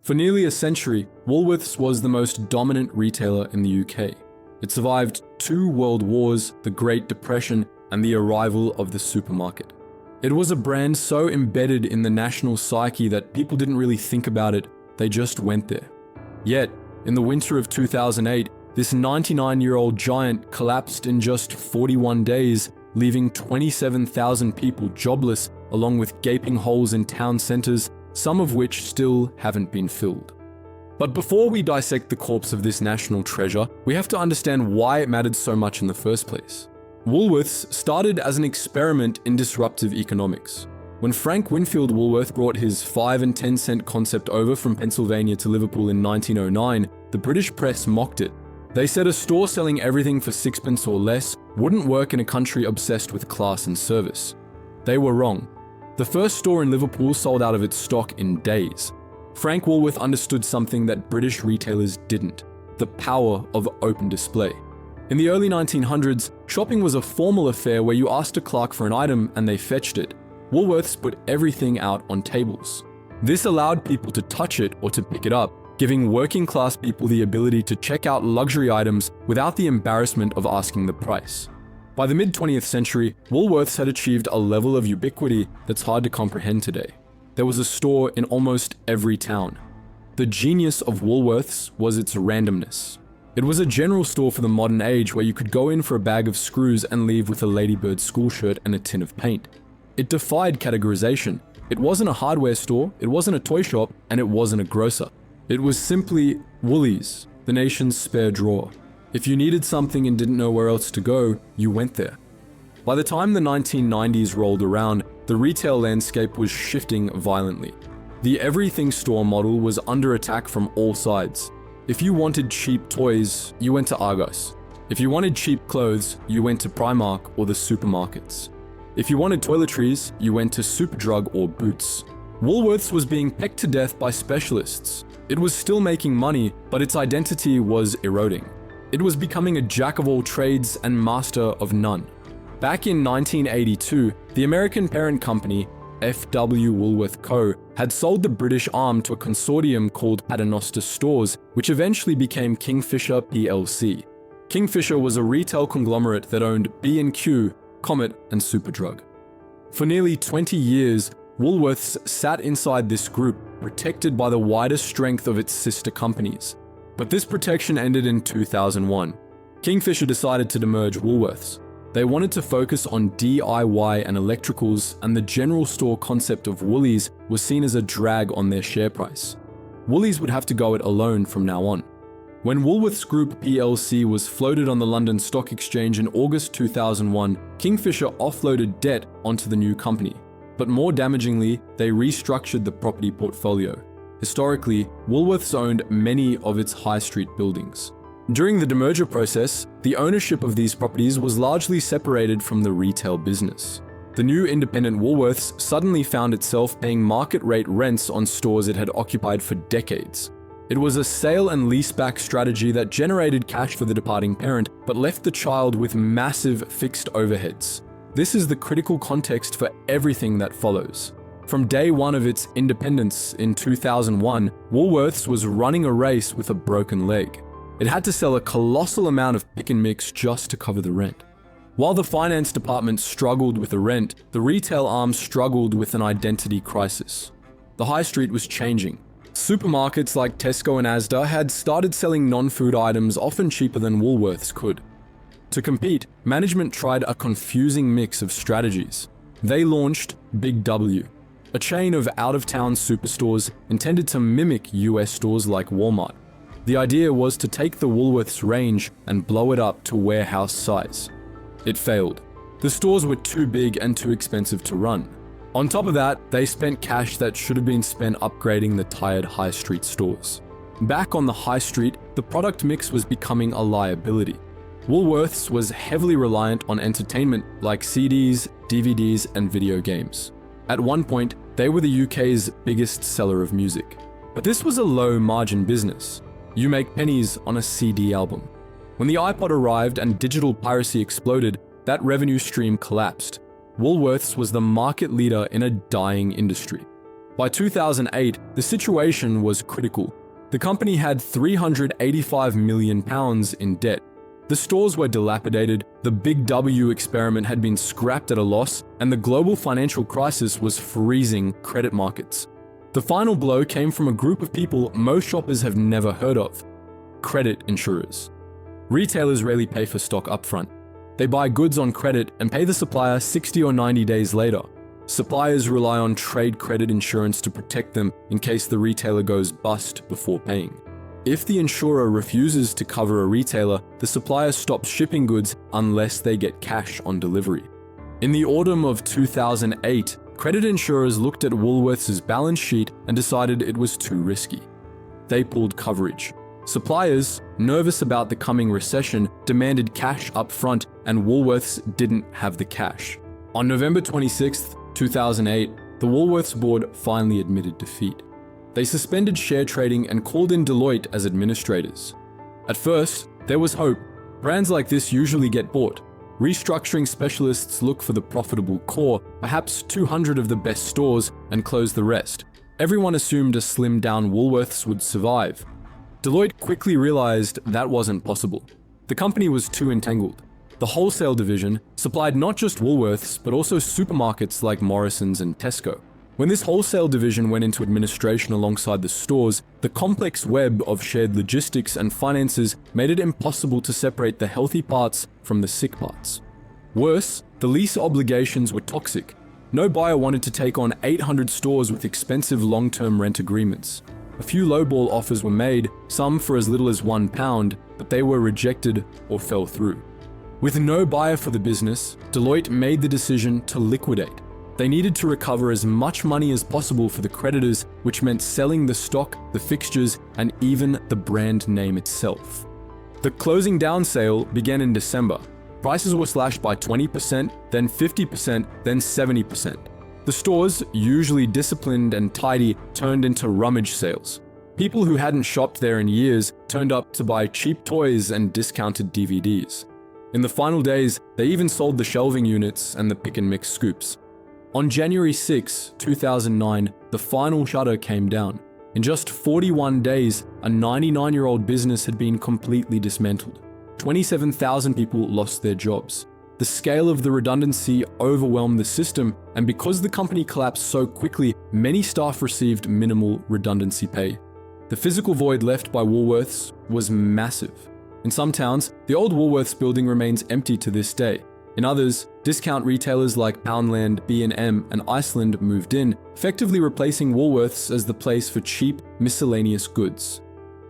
For nearly a century, Woolworths was the most dominant retailer in the UK. It survived 2 world wars, the Great Depression, and the arrival of the supermarket. It was a brand so embedded in the national psyche that people didn't really think about it, they just went there. Yet, in the winter of 2008, this 99-year-old giant collapsed in just 41 days, leaving 27,000 people jobless, along with gaping holes in town centres, some of which still haven't been filled. But before we dissect the corpse of this national treasure, we have to understand why it mattered so much in the first place. Woolworths started as an experiment in disruptive economics. When Frank Winfield Woolworth brought his 5 and 10 cent concept over from Pennsylvania to Liverpool in 1909, the British press mocked it. They said a store selling everything for 6p or less wouldn't work in a country obsessed with class and service. They were wrong. The first store in Liverpool sold out of its stock in days. Frank Woolworth understood something that British retailers didn't: the power of open display. In the early 1900s, shopping was a formal affair where you asked a clerk for an item and they fetched it. Woolworths put everything out on tables. This allowed people to touch it or to pick it up, giving working class people the ability to check out luxury items without the embarrassment of asking the price. By the mid-20th century, Woolworths had achieved a level of ubiquity that's hard to comprehend today. There was a store in almost every town. The genius of Woolworths was its randomness. It was a general store for the modern age where you could go in for a bag of screws and leave with a Ladybird school shirt and a tin of paint. It defied categorization. It wasn't a hardware store, it wasn't a toy shop, and it wasn't a grocer. It was simply Woolies, the nation's spare drawer. If you needed something and didn't know where else to go, you went there. By the time the 1990s rolled around, the retail landscape was shifting violently. The everything store model was under attack from all sides. If you wanted cheap toys, you went to Argos. If you wanted cheap clothes, you went to Primark or the supermarkets. If you wanted toiletries, you went to Superdrug or Boots. Woolworths was being pecked to death by specialists. It was still making money, but its identity was eroding. It was becoming a jack of all trades and master of none. Back in 1982, the American parent company, F.W. Woolworth Co., had sold the British arm to a consortium called Paternoster Stores, which eventually became Kingfisher plc. Kingfisher was a retail conglomerate that owned B&Q, Comet, and Superdrug. For nearly 20 years, Woolworths sat inside this group, protected by the wider strength of its sister companies. But this protection ended in 2001. Kingfisher decided to demerge Woolworths. They wanted to focus on DIY and electricals, and the general store concept of Woolies was seen as a drag on their share price. Woolies would have to go it alone from now on. When Woolworths Group plc was floated on the London Stock Exchange in August 2001, Kingfisher offloaded debt onto the new company. But more damagingly, they restructured the property portfolio. Historically, Woolworths owned many of its high street buildings. During the demerger process, the ownership of these properties was largely separated from the retail business. The new independent Woolworths suddenly found itself paying market rate rents on stores it had occupied for decades. It was a sale and leaseback strategy that generated cash for the departing parent, but left the child with massive fixed overheads. This is the critical context for everything that follows. From day one of its independence in 2001, Woolworths was running a race with a broken leg. It had to sell a colossal amount of pick and mix just to cover the rent. While the finance department struggled with the rent, the retail arm struggled with an identity crisis. The high street was changing. Supermarkets like Tesco and Asda had started selling non-food items often cheaper than Woolworths could. To compete, management tried a confusing mix of strategies. They launched Big W, a chain of out-of-town superstores intended to mimic US stores like Walmart. The idea was to take the Woolworths range and blow it up to warehouse size. It failed. The stores were too big and too expensive to run. On top of that, they spent cash that should have been spent upgrading the tired high street stores. Back on the high street, the product mix was becoming a liability. Woolworths was heavily reliant on entertainment like CDs, DVDs, and video games. At one point, they were the UK's biggest seller of music. But this was a low-margin business. You make pennies on a CD album. When the iPod arrived and digital piracy exploded, that revenue stream collapsed. Woolworths was the market leader in a dying industry. By 2008, the situation was critical. The company had £385 million in debt. The stores were dilapidated, the Big W experiment had been scrapped at a loss, and the global financial crisis was freezing credit markets. The final blow came from a group of people most shoppers have never heard of: credit insurers. Retailers rarely pay for stock upfront. They buy goods on credit and pay the supplier 60 or 90 days later. Suppliers rely on trade credit insurance to protect them in case the retailer goes bust before paying. If the insurer refuses to cover a retailer, the supplier stops shipping goods unless they get cash on delivery. In the autumn of 2008, credit insurers looked at Woolworths' balance sheet and decided it was too risky. They pulled coverage. Suppliers, nervous about the coming recession, demanded cash up front, and Woolworths didn't have the cash. On November 26, 2008, the Woolworths board finally admitted defeat. They suspended share trading and called in Deloitte as administrators. At first, there was hope. Brands like this usually get bought. Restructuring specialists look for the profitable core, perhaps 200 of the best stores, and close the rest. Everyone assumed a slimmed-down Woolworths would survive. Deloitte quickly realized that wasn't possible. The company was too entangled. The wholesale division supplied not just Woolworths, but also supermarkets like Morrisons and Tesco. When this wholesale division went into administration alongside the stores, the complex web of shared logistics and finances made it impossible to separate the healthy parts from the sick parts. Worse, the lease obligations were toxic. No buyer wanted to take on 800 stores with expensive long-term rent agreements. A few lowball offers were made, some for as little as £1, but they were rejected or fell through. With no buyer for the business, Deloitte made the decision to liquidate. They needed to recover as much money as possible for the creditors, which meant selling the stock, the fixtures, and even the brand name itself. The closing down sale began in December. Prices were slashed by 20%, then 50%, then 70%. The stores, usually disciplined and tidy, turned into rummage sales. People who hadn't shopped there in years turned up to buy cheap toys and discounted DVDs. In the final days, they even sold the shelving units and the pick and mix scoops. On January 6, 2009, the final shutter came down. In just 41 days, a 99-year-old business had been completely dismantled. 27,000 people lost their jobs. The scale of the redundancy overwhelmed the system, and because the company collapsed so quickly, many staff received minimal redundancy pay. The physical void left by Woolworths was massive. In some towns, the old Woolworths building remains empty to this day. In others, discount retailers like Poundland, B&M, and Iceland moved in, effectively replacing Woolworths as the place for cheap, miscellaneous goods.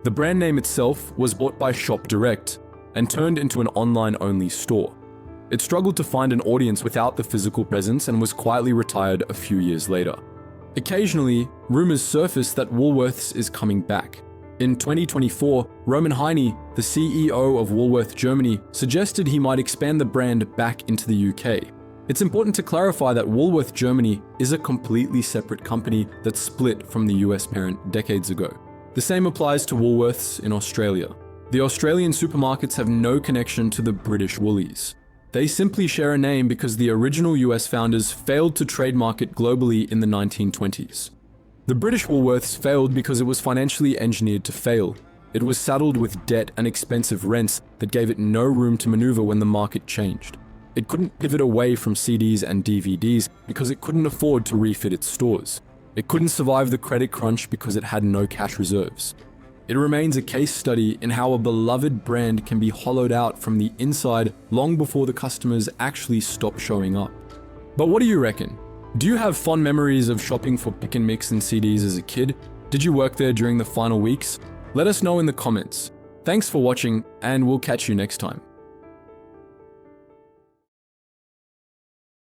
The brand name itself was bought by Shop Direct and turned into an online-only store. It struggled to find an audience without the physical presence and was quietly retired a few years later. Occasionally, rumors surface that Woolworths is coming back. In 2024, Roman Heine, the CEO of Woolworths Germany, suggested he might expand the brand back into the UK. It's important to clarify that Woolworths Germany is a completely separate company that split from the US parent decades ago. The same applies to Woolworths in Australia. The Australian supermarkets have no connection to the British Woolies. They simply share a name because the original US founders failed to trademark it globally in the 1920s. The British Woolworths failed because it was financially engineered to fail. It was saddled with debt and expensive rents that gave it no room to maneuver when the market changed. It couldn't pivot away from CDs and DVDs because it couldn't afford to refit its stores. It couldn't survive the credit crunch because it had no cash reserves. It remains a case study in how a beloved brand can be hollowed out from the inside long before the customers actually stop showing up. But what do you reckon? Do you have fond memories of shopping for pick and mix and CDs as a kid? Did you work there during the final weeks? Let us know in the comments. Thanks for watching, and we'll catch you next time.